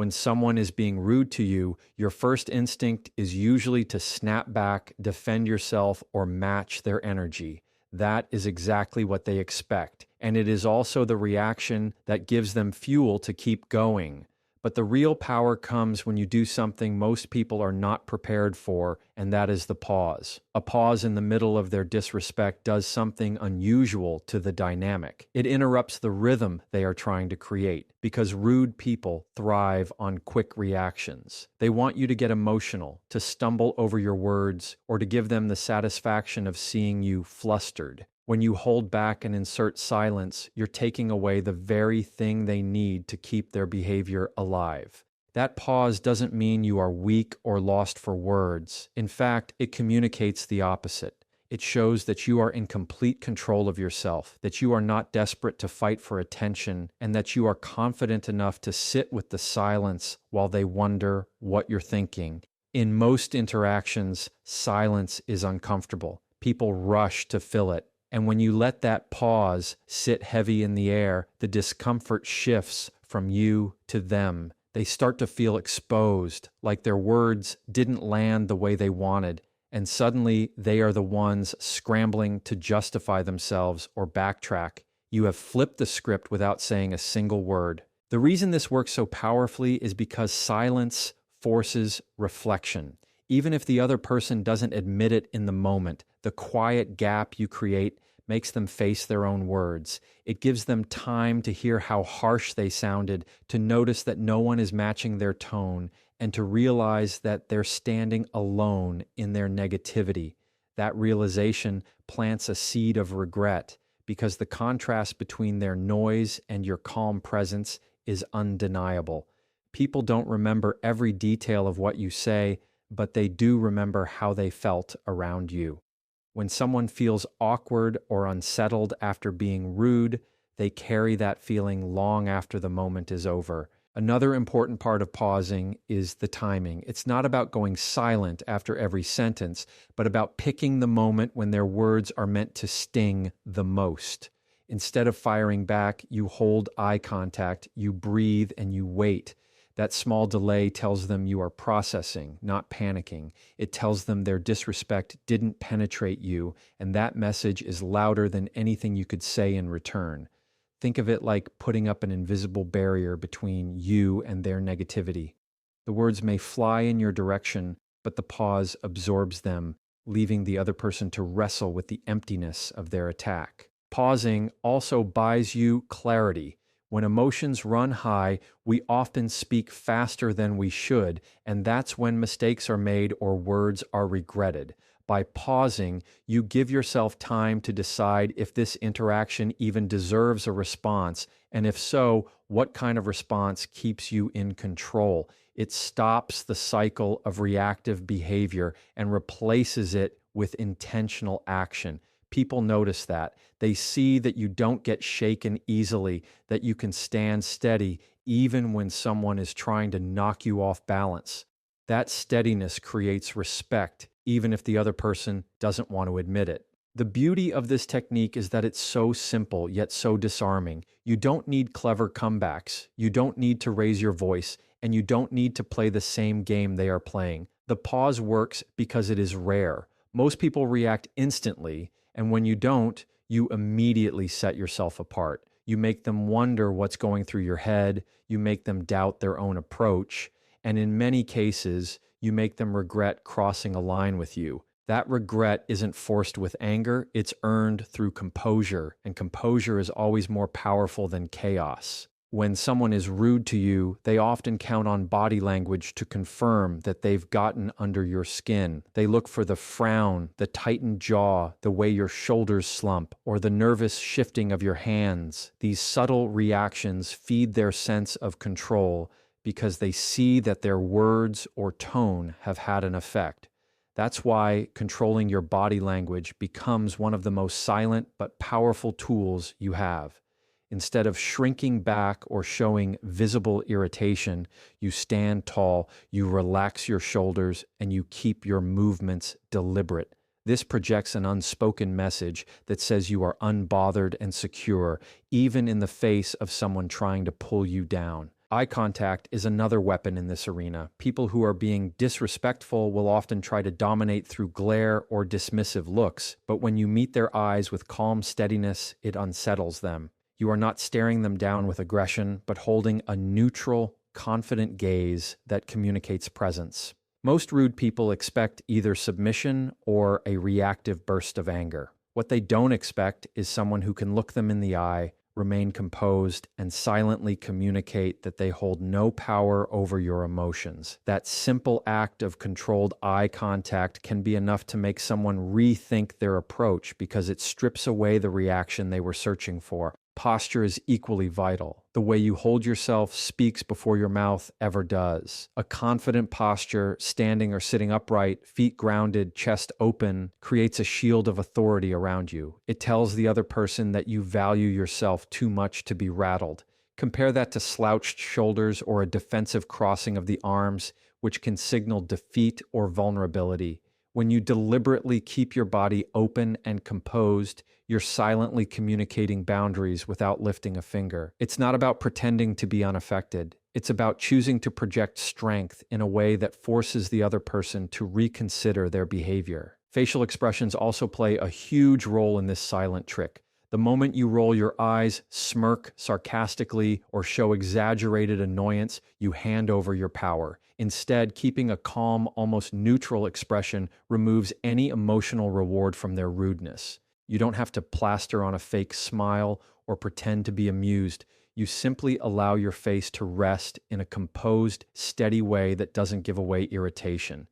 When someone is being rude to you, your first instinct is usually to snap back, defend yourself, or match their energy. That is exactly what they expect, and it is also the reaction that gives them fuel to keep going. But the real power comes when you do something most people are not prepared for, and that is the pause. A pause in the middle of their disrespect does something unusual to the dynamic. It interrupts the rhythm they are trying to create, because rude people thrive on quick reactions. They want you to get emotional, to stumble over your words, or to give them the satisfaction of seeing you flustered. When you hold back and insert silence, you're taking away the very thing they need to keep their behavior alive. That pause doesn't mean you are weak or lost for words. In fact, it communicates the opposite. It shows that you are in complete control of yourself, that you are not desperate to fight for attention, and that you are confident enough to sit with the silence while they wonder what you're thinking. In most interactions, silence is uncomfortable. People rush to fill it. And when you let that pause sit heavy in the air, the discomfort shifts from you to them. They start to feel exposed, like their words didn't land the way they wanted, and suddenly they are the ones scrambling to justify themselves or backtrack. You have flipped the script without saying a single word. The reason this works so powerfully is because silence forces reflection. Even if the other person doesn't admit it in the moment, the quiet gap you create makes them face their own words. It gives them time to hear how harsh they sounded, to notice that no one is matching their tone, and to realize that they're standing alone in their negativity. That realization plants a seed of regret, because the contrast between their noise and your calm presence is undeniable. People don't remember every detail of what you say, but they do remember how they felt around you. When someone feels awkward or unsettled after being rude, they carry that feeling long after the moment is over. Another important part of pausing is the timing. It's not about going silent after every sentence, but about picking the moment when their words are meant to sting the most. Instead of firing back, you hold eye contact, you breathe, and you wait. That small delay tells them you are processing, not panicking. It tells them their disrespect didn't penetrate you, and that message is louder than anything you could say in return. Think of it like putting up an invisible barrier between you and their negativity. The words may fly in your direction, but the pause absorbs them, leaving the other person to wrestle with the emptiness of their attack. Pausing also buys you clarity. When emotions run high, we often speak faster than we should, and that's when mistakes are made or words are regretted. By pausing, you give yourself time to decide if this interaction even deserves a response, and if so, what kind of response keeps you in control. It stops the cycle of reactive behavior and replaces it with intentional action. People notice that. They see that you don't get shaken easily, that you can stand steady even when someone is trying to knock you off balance. That steadiness creates respect, even if the other person doesn't want to admit it. The beauty of this technique is that it's so simple, yet so disarming. You don't need clever comebacks. You don't need to raise your voice, and you don't need to play the same game they are playing. The pause works because it is rare. Most people react instantly, and when you don't, you immediately set yourself apart. You make them wonder what's going through your head. You make them doubt their own approach. And in many cases, you make them regret crossing a line with you. That regret isn't forced with anger. It's earned through composure. And composure is always more powerful than chaos. When someone is rude to you, they often count on body language to confirm that they've gotten under your skin. They look for the frown, the tightened jaw, the way your shoulders slump, or the nervous shifting of your hands. These subtle reactions feed their sense of control because they see that their words or tone have had an effect. That's why controlling your body language becomes one of the most silent but powerful tools you have. Instead of shrinking back or showing visible irritation, you stand tall, you relax your shoulders, and you keep your movements deliberate. This projects an unspoken message that says you are unbothered and secure, even in the face of someone trying to pull you down. Eye contact is another weapon in this arena. People who are being disrespectful will often try to dominate through glare or dismissive looks, but when you meet their eyes with calm steadiness, it unsettles them. You are not staring them down with aggression, but holding a neutral, confident gaze that communicates presence. Most rude people expect either submission or a reactive burst of anger. What they don't expect is someone who can look them in the eye, remain composed, and silently communicate that they hold no power over your emotions. That simple act of controlled eye contact can be enough to make someone rethink their approach because it strips away the reaction they were searching for. Posture is equally vital. The way you hold yourself speaks before your mouth ever does. A confident posture, standing or sitting upright, feet grounded, chest open, creates a shield of authority around you. It tells the other person that you value yourself too much to be rattled. Compare that to slouched shoulders or a defensive crossing of the arms, which can signal defeat or vulnerability. When you deliberately keep your body open and composed, you're silently communicating boundaries without lifting a finger. It's not about pretending to be unaffected. It's about choosing to project strength in a way that forces the other person to reconsider their behavior. Facial expressions also play a huge role in this silent trick. The moment you roll your eyes, smirk sarcastically, or show exaggerated annoyance, you hand over your power. Instead, keeping a calm, almost neutral expression removes any emotional reward from their rudeness. You don't have to plaster on a fake smile or pretend to be amused. You simply allow your face to rest in a composed, steady way that doesn't give away irritation.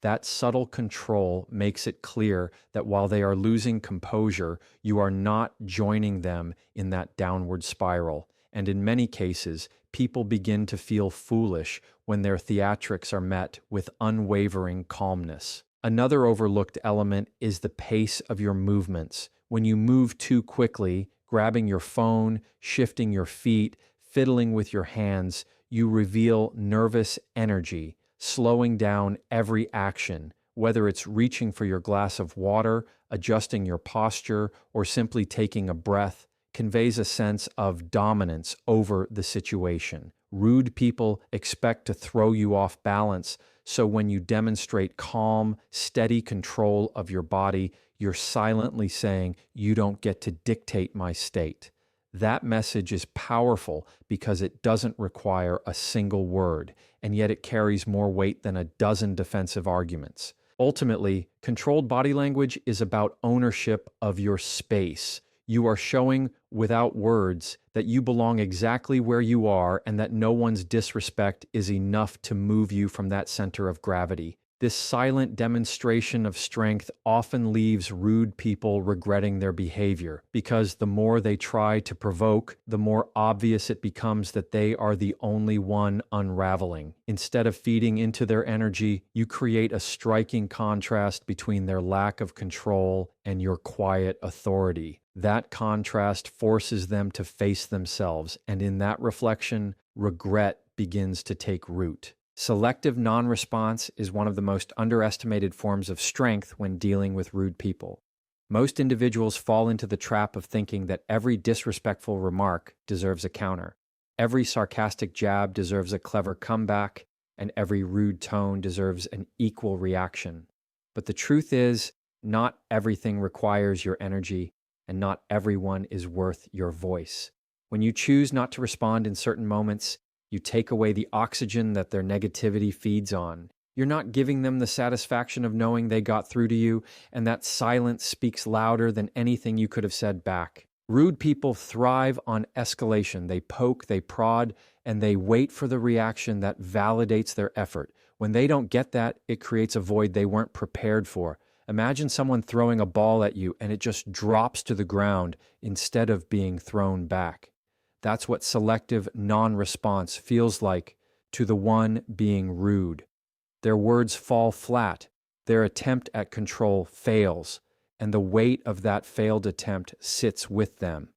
That subtle control makes it clear that while they are losing composure, you are not joining them in that downward spiral. And in many cases, people begin to feel foolish when their theatrics are met with unwavering calmness. Another overlooked element is the pace of your movements. When you move too quickly, grabbing your phone, shifting your feet, fiddling with your hands, you reveal nervous energy. Slowing down every action, whether it's reaching for your glass of water, adjusting your posture, or simply taking a breath, conveys a sense of dominance over the situation. Rude people expect to throw you off balance, so when you demonstrate calm, steady control of your body, you're silently saying, "You don't get to dictate my state." That message is powerful because it doesn't require a single word, and yet it carries more weight than a dozen defensive arguments. Ultimately, controlled body language is about ownership of your space. You are showing without words that you belong exactly where you are and that no one's disrespect is enough to move you from that center of gravity. This silent demonstration of strength often leaves rude people regretting their behavior because the more they try to provoke, the more obvious it becomes that they are the only one unraveling. Instead of feeding into their energy, you create a striking contrast between their lack of control and your quiet authority. That contrast forces them to face themselves, and in that reflection, regret begins to take root. Selective non-response is one of the most underestimated forms of strength when dealing with rude people. Most individuals fall into the trap of thinking that every disrespectful remark deserves a counter, every sarcastic jab deserves a clever comeback, and every rude tone deserves an equal reaction. But the truth is, not everything requires your energy, and not everyone is worth your voice. When you choose not to respond in certain moments, you take away the oxygen that their negativity feeds on. You're not giving them the satisfaction of knowing they got through to you, and that silence speaks louder than anything you could have said back. Rude people thrive on escalation. They poke, they prod, and they wait for the reaction that validates their effort. When they don't get that, it creates a void they weren't prepared for. Imagine someone throwing a ball at you and it just drops to the ground instead of being thrown back. That's what selective non-response feels like to the one being rude. Their words fall flat, their attempt at control fails, and the weight of that failed attempt sits with them.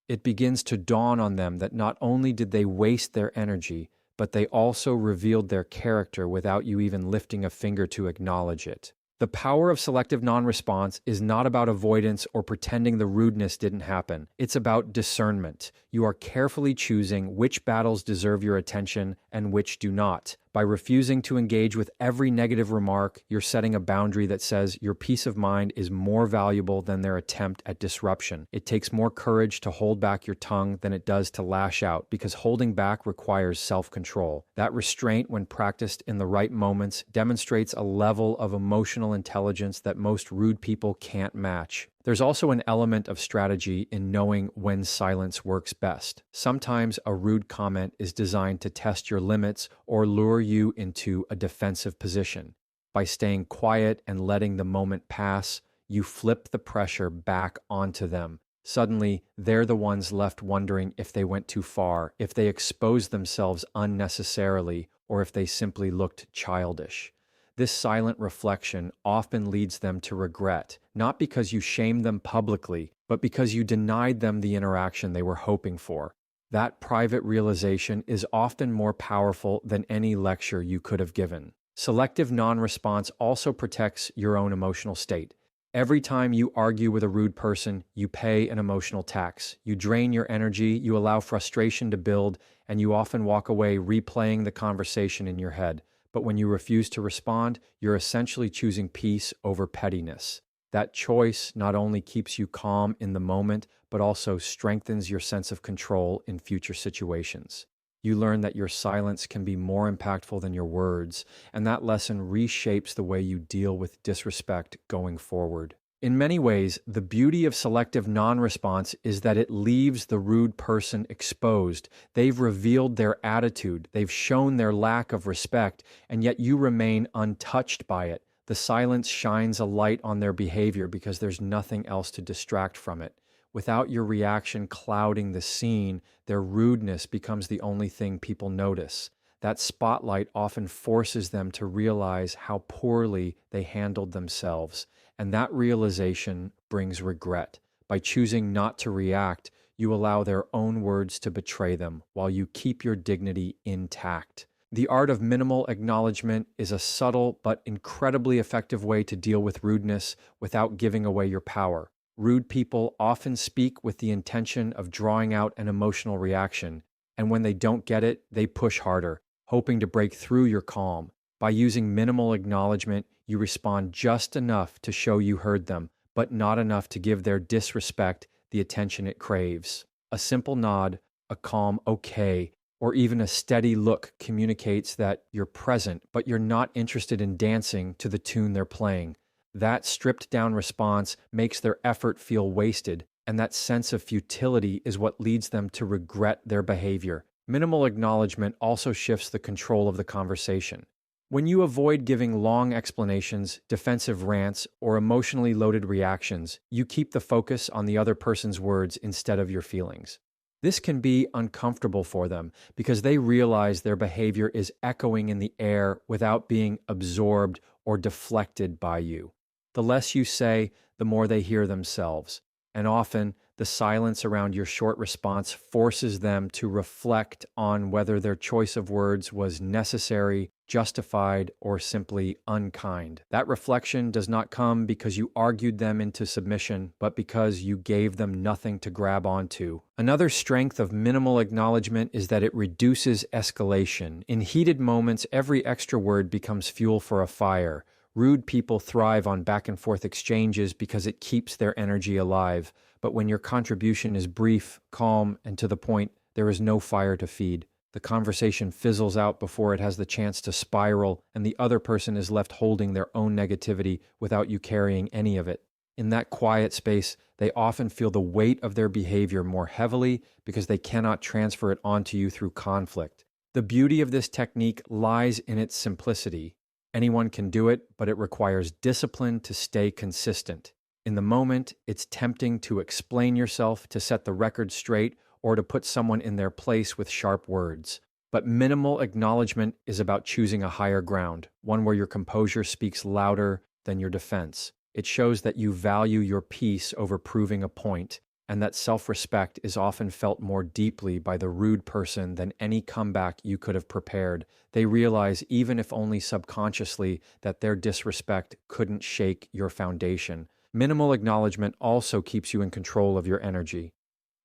It begins to dawn on them that not only did they waste their energy, but they also revealed their character without you even lifting a finger to acknowledge it. The power of selective non-response is not about avoidance or pretending the rudeness didn't happen. It's about discernment. You are carefully choosing which battles deserve your attention and which do not. By refusing to engage with every negative remark, you're setting a boundary that says your peace of mind is more valuable than their attempt at disruption. It takes more courage to hold back your tongue than it does to lash out, because holding back requires self-control. That restraint, when practiced in the right moments, demonstrates a level of emotional intelligence that most rude people can't match. There's also an element of strategy in knowing when silence works best. Sometimes a rude comment is designed to test your limits or lure you into a defensive position. By staying quiet and letting the moment pass, you flip the pressure back onto them. Suddenly, they're the ones left wondering if they went too far, if they exposed themselves unnecessarily, or if they simply looked childish. This silent reflection often leads them to regret, not because you shamed them publicly, but because you denied them the interaction they were hoping for. That private realization is often more powerful than any lecture you could have given. Selective non-response also protects your own emotional state. Every time you argue with a rude person, you pay an emotional tax. You drain your energy, you allow frustration to build, and you often walk away replaying the conversation in your head. But when you refuse to respond, you're essentially choosing peace over pettiness. That choice not only keeps you calm in the moment, but also strengthens your sense of control in future situations. You learn that your silence can be more impactful than your words, and that lesson reshapes the way you deal with disrespect going forward. In many ways, the beauty of selective non-response is that it leaves the rude person exposed. They've revealed their attitude, they've shown their lack of respect, and yet you remain untouched by it. The silence shines a light on their behavior because there's nothing else to distract from it. Without your reaction clouding the scene, their rudeness becomes the only thing people notice. That spotlight often forces them to realize how poorly they handled themselves. And that realization brings regret. By choosing not to react, you allow their own words to betray them while you keep your dignity intact. The art of minimal acknowledgement is a subtle but incredibly effective way to deal with rudeness without giving away your power. Rude people often speak with the intention of drawing out an emotional reaction, and when they don't get it, they push harder, hoping to break through your calm. By using minimal acknowledgement, you respond just enough to show you heard them, but not enough to give their disrespect the attention it craves. A simple nod, a calm "okay," or even a steady look communicates that you're present, but you're not interested in dancing to the tune they're playing. That stripped-down response makes their effort feel wasted, and that sense of futility is what leads them to regret their behavior. Minimal acknowledgement also shifts the control of the conversation. When you avoid giving long explanations, defensive rants, or emotionally loaded reactions, you keep the focus on the other person's words instead of your feelings. This can be uncomfortable for them because they realize their behavior is echoing in the air without being absorbed or deflected by you. The less you say, the more they hear themselves. And often, the silence around your short response forces them to reflect on whether their choice of words was necessary, justified, or simply unkind. That reflection does not come because you argued them into submission, but because you gave them nothing to grab onto. Another strength of minimal acknowledgement is that it reduces escalation. In heated moments, every extra word becomes fuel for a fire. Rude people thrive on back-and-forth exchanges because it keeps their energy alive. But when your contribution is brief, calm, and to the point, there is no fire to feed. The conversation fizzles out before it has the chance to spiral, and the other person is left holding their own negativity without you carrying any of it. In that quiet space, they often feel the weight of their behavior more heavily because they cannot transfer it onto you through conflict. The beauty of this technique lies in its simplicity. Anyone can do it, but it requires discipline to stay consistent. In the moment, it's tempting to explain yourself, to set the record straight, or to put someone in their place with sharp words. But minimal acknowledgement is about choosing a higher ground, one where your composure speaks louder than your defense. It shows that you value your peace over proving a point. and that self-respect is often felt more deeply by the rude person than any comeback you could have prepared. They realize, even if only subconsciously, that their disrespect couldn't shake your foundation. Minimal acknowledgement also keeps you in control of your energy.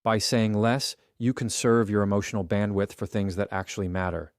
By saying less, you conserve your emotional bandwidth for things that actually matter.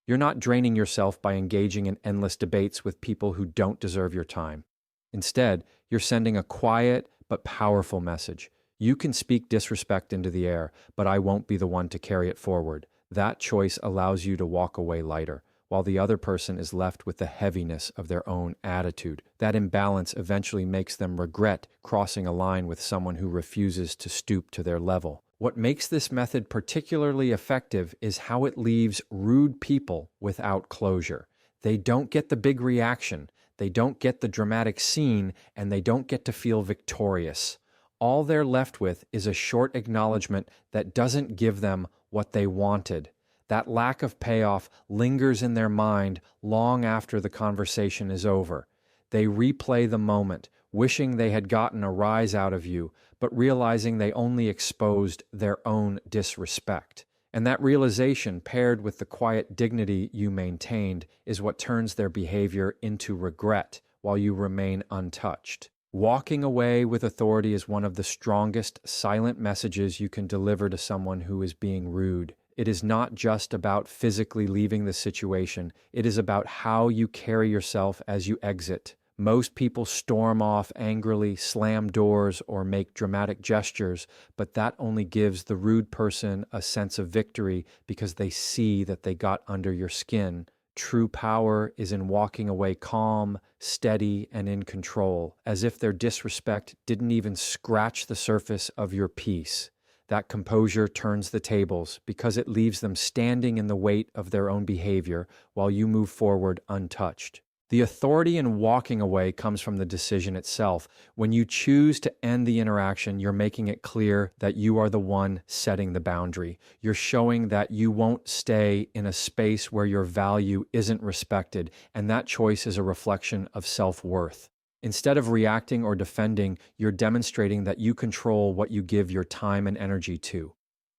You're not draining yourself by engaging in endless debates with people who don't deserve your time. Instead, you're sending a quiet but powerful message. You can speak disrespect into the air, but I won't be the one to carry it forward. That choice allows you to walk away lighter, while the other person is left with the heaviness of their own attitude. That imbalance eventually makes them regret crossing a line with someone who refuses to stoop to their level. What makes this method particularly effective is how it leaves rude people without closure. They don't get the big reaction, they don't get the dramatic scene, and they don't get to feel victorious. All they're left with is a short acknowledgement that doesn't give them what they wanted. That lack of payoff lingers in their mind long after the conversation is over. They replay the moment, wishing they had gotten a rise out of you, but realizing they only exposed their own disrespect. And that realization, paired with the quiet dignity you maintained, is what turns their behavior into regret while you remain untouched. Walking away with authority is one of the strongest silent messages you can deliver to someone who is being rude. It is not just about physically leaving the situation, it is about how you carry yourself as you exit. Most people storm off angrily, slam doors, or make dramatic gestures, but that only gives the rude person a sense of victory because they see that they got under your skin. True power is in walking away calm, steady, and in control, as if their disrespect didn't even scratch the surface of your peace. That composure turns the tables because it leaves them standing in the weight of their own behavior while you move forward untouched. The authority in walking away comes from the decision itself. When you choose to end the interaction, you're making it clear that you are the one setting the boundary. You're showing that you won't stay in a space where your value isn't respected, and that choice is a reflection of self-worth. Instead of reacting or defending, you're demonstrating that you control what you give your time and energy to.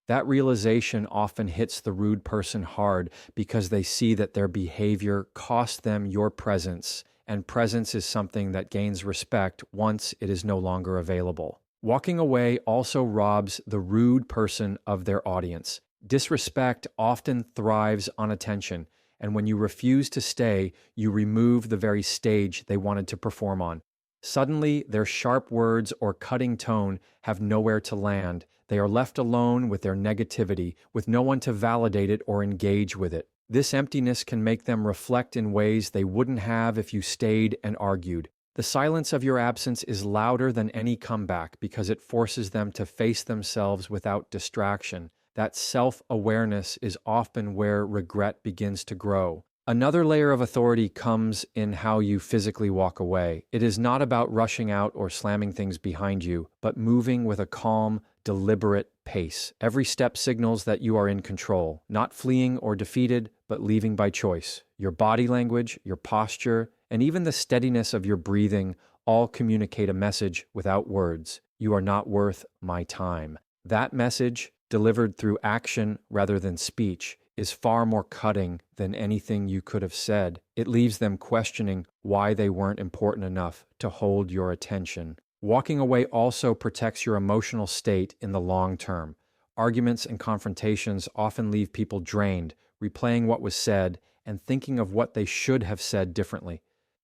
That realization often hits the rude person hard because they see that their behavior cost them your presence, and presence is something that gains respect once it is no longer available. Walking away also robs the rude person of their audience. Disrespect often thrives on attention, and when you refuse to stay, you remove the very stage they wanted to perform on. Suddenly, their sharp words or cutting tone have nowhere to land. They are left alone with their negativity, with no one to validate it or engage with it. This emptiness can make them reflect in ways they wouldn't have if you stayed and argued. The silence of your absence is louder than any comeback because it forces them to face themselves without distraction. That self-awareness is often where regret begins to grow. Another layer of authority comes in how you physically walk away. It is not about rushing out or slamming things behind you, but moving with a calm, deliberate pace. Every step signals that you are in control, not fleeing or defeated, but leaving by choice. Your body language, your posture, and even the steadiness of your breathing all communicate a message without words. You are not worth my time. That message, delivered through action rather than speech, is far more cutting than anything you could have said. It leaves them questioning why they weren't important enough to hold your attention. Walking away also protects your emotional state in the long term. Arguments and confrontations often leave people drained, replaying what was said and thinking of what they should have said differently.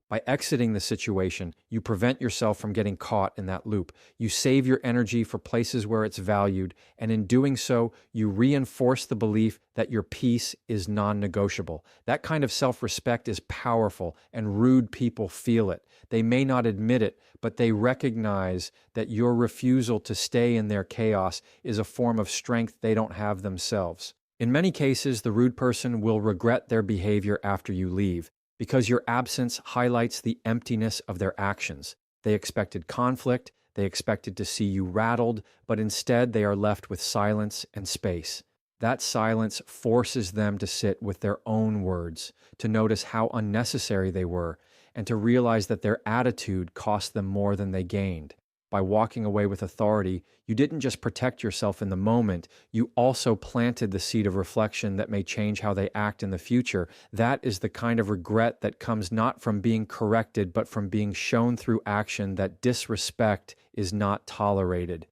By exiting the situation, you prevent yourself from getting caught in that loop. You save your energy for places where it's valued, and in doing so, you reinforce the belief that your peace is non-negotiable. That kind of self-respect is powerful, and rude people feel it. They may not admit it, but they recognize that your refusal to stay in their chaos is a form of strength they don't have themselves. In many cases, the rude person will regret their behavior after you leave, because your absence highlights the emptiness of their actions. They expected conflict, they expected to see you rattled, but instead they are left with silence and space. That silence forces them to sit with their own words, to notice how unnecessary they were, and to realize that their attitude cost them more than they gained. by walking away with authority, you didn't just protect yourself in the moment, you also planted the seed of reflection that may change how they act in the future. That is the kind of regret that comes not from being corrected, but from being shown through action that disrespect is not tolerated.